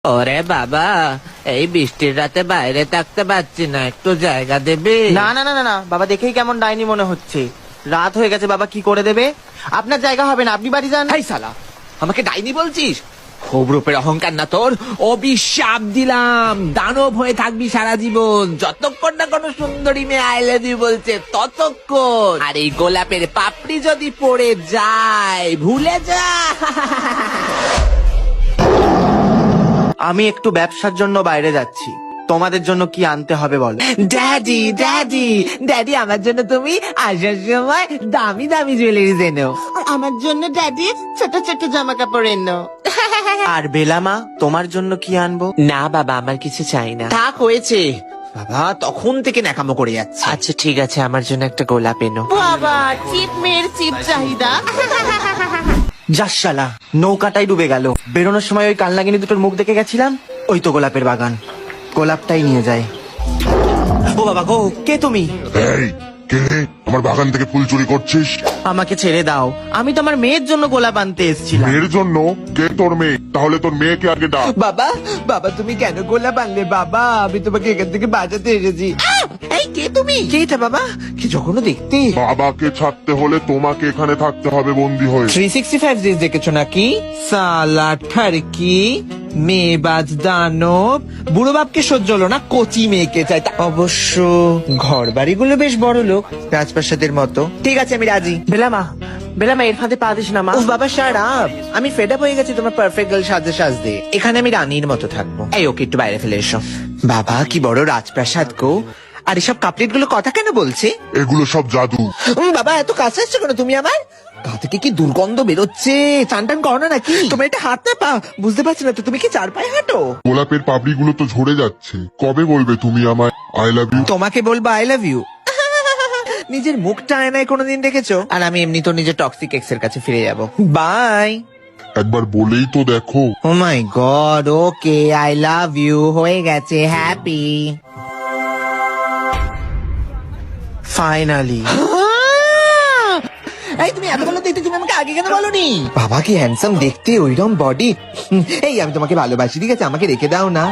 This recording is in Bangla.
ওরে বাবা, এই বৃষ্টির রাতে বাইরে থাকতে পারছি না, একটু জায়গা দেবে? না না না না না বাবা, দেখেই কেমন ডাইনি মনে হচ্ছে। রাত হয়ে গেছে বাবা, কি করে দেবে? আপনার জায়গা হবে না, আপনি বাড়ি যান। এই শালা, আমাকে ডাইনি বলছিস? খুব রূপের অহংকার না তোর? অভিশাপ দিলাম, দানব হয়ে থাকবি সারা জীবন, যতক্ষণ না কোনো সুন্দরী মেয়ে আই লাভ ইউ বলছে ততক্ষণ। আর এই গোলাপের পাপড়ি যদি পড়ে যায়, ভুলে যা। আমি একটু ব্যবসার জন্য বাইরে যাচ্ছি, তোমাদের জন্য কি আনতে হবে বলো? ড্যাডি ড্যাডি ড্যাডি, আমার জন্য তুমি আসার সময় দামি দামি জুয়েলারি এনো। আমার জন্য ড্যাডি ছোট ছোট জামা কাপড় এনো। আর বেলামা, তোমার জন্য কি আনবো? না বাবা, আমার কিছু চাই না। থাক, হয়েছে বাবা, তখন থেকে ন্যাকামো করে যাচ্ছে। আচ্ছা ঠিক আছে, আমার জন্য একটা গোলাপ এনো। বাবা, চিপ মেয়ের চিপ চাহিদা। যাস শালা, নৌকাটাই ডুবে গেল। বেরোনোর সময় ওই কালনাগিনী দুটোর মুখ দেখে গেছিলাম, ওই তো গোলাপের বাগান, গোলাপটাই নিয়ে যায়। ও বাবা গো, কে তুমি? এই কে আমার বাগান থেকে ফুল চুরি করছিস? আমাকে ছেড়ে দাও, আমি তো আমার মেয়ের জন্য গোলাপ আনতে এসেছিলাম। মেয়ের জন্য? কে তোর মেয়ে? তাহলে তোর মেয়েকে আগে ডাক। বাবা বাবা, তুমি কেন গোলাপ আনলে? বাবা, আমি তোমাকে এখান থেকে বাঁচাতে এসেছি। এই কে তুমি? কে এটা বাবা? কি যখন দেখতে। বাবাকে ছাড়তে হলে তোমাকে এখানে থাকতে হবে বন্দি হয়ে। 365 ডেজ দেখেছো নাকি? সালা ঠারকি, মেয়েবাজ দানব। বুড়ো বাপকে সহ্য হলো না, কচি মেয়েকে চাই। অবশ্য ঘর বাড়িগুলো বেশ বড় লোক, রাজপ্রাসাদের মতো। ঠিক আছে, আমি রাজি। বেলামা, বেলামা এর ফাঁদে পা দিস না মা। উফ বাবা, শারাপ, আমি ফেড আপ হয়ে গেছি তোমার পারফেক্ট গার্ল সাজতে সাজতে। এখানে আমি রানীর মতো থাকবো। এই ওকে একটু বাইরে ফেলে এসো। বাবা, কি বড় রাজপ্রাসাদ গো। আর এসব কাপলেট গুলো কথা কেন বলছে? এগুলো সব জাদু। বাবা, এত কাছে আসছো কেন তুমি আমার? গা থেকে কি দুর্গন্ধ বেরোচ্ছে। চান টান করো না নাকি? তোমার এটা হাত না পা বুঝতে পারছি না তো, তুমি কি চার পায়ে হাঁটো? গোলাপের পাপড়িগুলো তো ঝরে যাচ্ছে, কবে বলবে তুমি আমায় আই লাভ ইউ? তোমাকে বলবো আই লাভ ইউ? নিজের মুখটা আয়নায় কোনোদিন দেখেছো? আর আমি এমনি তো নিজের টক্সিক এক্স এর কাছে ফিরে যাবো। বাই। একবার বলেই তো দেখো। Oh my god, okay, I love you হয়ে গেছে, হ্যাপি। ফাইনালি। এই তুমি এত ভালো দেখতে, তুমি আমাকে আগে কেন বলোনি? বাবা কি হ্যান্ডসাম দেখতে, ওইরকম বডি। এই আমি তোমাকে ভালোবাসি, ঠিক আছে, আমাকে রেখে দাও না।